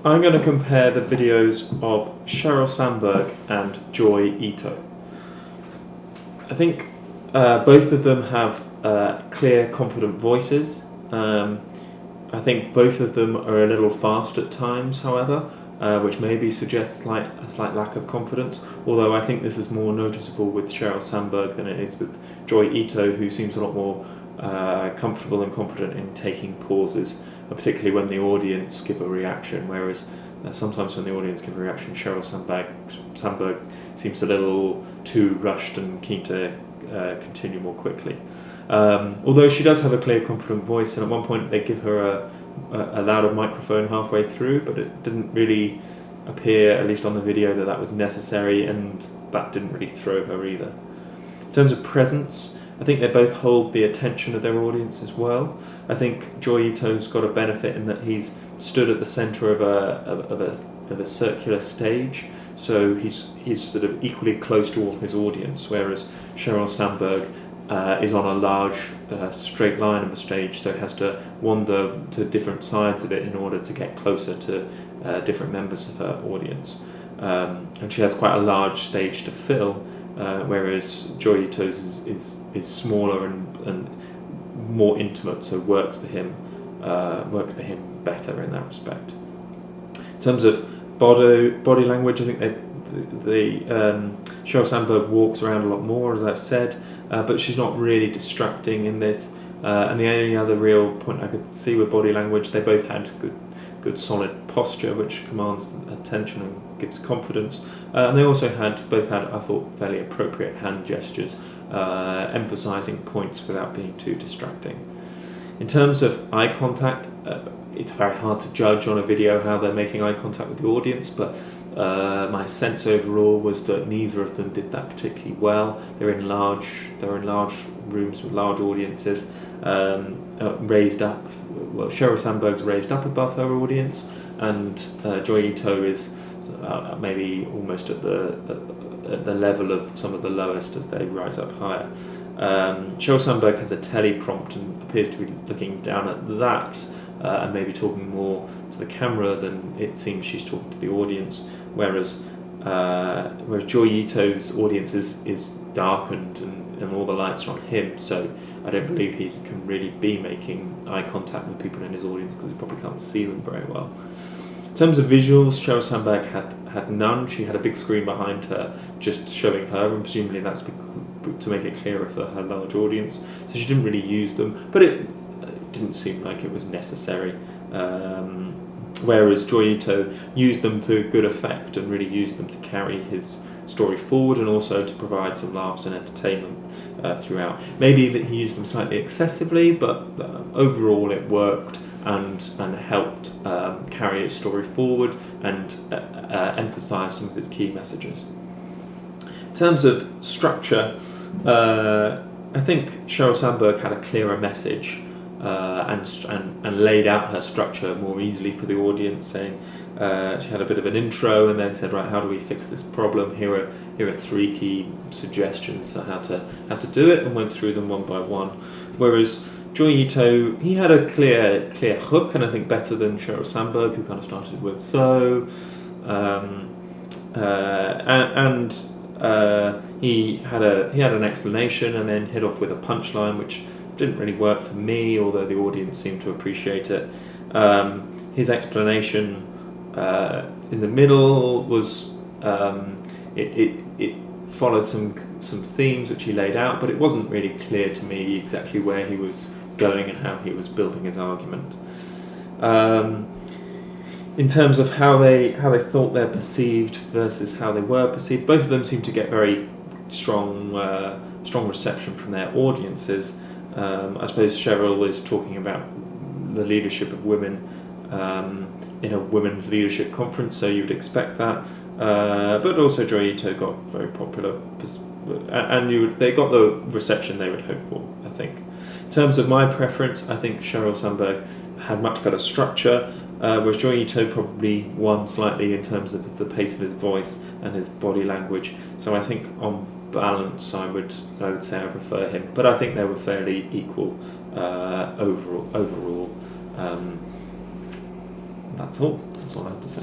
I'm going to compare the videos of Sheryl Sandberg and Joy Ito. I think both of them have clear, confident voices. I think both of them are a little fast at times, however, which maybe suggests a slight lack of confidence, although I think this is more noticeable with Sheryl Sandberg than it is with Joy Ito, who seems a lot more comfortable and confident in taking pauses, particularly when the audience give a reaction, whereas sometimes when the audience give a reaction, Sheryl Sandberg seems a little too rushed and keen to continue more quickly. Although she does have a clear, confident voice, and at one point they give her a louder microphone halfway through, but it didn't really appear, at least on the video, that was necessary, and that didn't really throw her either. In terms of presence, I think they both hold the attention of their audience as well. I think Joy Ito's got a benefit in that he's stood at the centre of a circular stage, so he's sort of equally close to all his audience, whereas Sheryl Sandberg is on a large straight line of a stage, so has to wander to different sides of it in order to get closer to different members of her audience. And she has quite a large stage to fill, whereas Joy Ito's is smaller and more intimate, so works for him better in that respect. In terms of body language, I think Sheryl Sandberg walks around a lot more, as I've said, but she's not really distracting in this. And the only other real point I could see with body language, they both had good solid posture, which commands attention and gives confidence. And they also both had, I thought, fairly appropriate hand gestures, emphasising points without being too distracting. In terms of eye contact, it's very hard to judge on a video how they're making eye contact with the audience, but my sense overall was that neither of them did that particularly well. They're in large rooms with large audiences, raised up. Well, Sheryl Sandberg's raised up above her audience, and Joy Ito is maybe almost at the level of some of the lowest as they rise up higher. Sheryl Sandberg has a teleprompt and appears to be looking down at that and maybe talking more to the camera than it seems she's talking to the audience, whereas Joy Ito's audience is darkened and all the lights are on him, so I don't believe he can really be making eye contact with people in his audience because he probably can't see them very well. In terms of visuals, Sheryl Sandberg had none. She had a big screen behind her just showing her, and presumably that's to make it clearer for her large audience, so she didn't really use them, but it didn't seem like it was necessary. Whereas Joy Ito used them to good effect and really used them to carry his story forward and also to provide some laughs and entertainment throughout. Maybe that he used them slightly excessively, but overall it worked and helped carry his story forward and emphasise some of his key messages. In terms of structure, I think Sheryl Sandberg had a clearer message and laid out her structure more easily for the audience, saying she had a bit of an intro and then said, right, how do we fix this problem? Here are three key suggestions on how to do it, and went through them one by one. Whereas Joy Ito, he had a clear hook, and I think better than Sheryl Sandberg, who kind of started with he had an explanation and then hit off with a punchline, which didn't really work for me, although the audience seemed to appreciate it. His explanation in the middle was it followed some themes which he laid out, but it wasn't really clear to me exactly where he was going and how he was building his argument. In terms of how they thought they're perceived versus how they were perceived, both of them seemed to get very strong reception from their audiences. I suppose Sheryl is talking about the leadership of women in a women's leadership conference, so you'd expect that. But also Joy Ito got very popular, and they got the reception they would hope for, I think. In terms of my preference, I think Sheryl Sandberg had much better structure, whereas Joy Ito probably won slightly in terms of the pace of his voice and his body language. So I think on balance, I would say I prefer him, but I think they were fairly equal overall. that's all. That's all I have to say.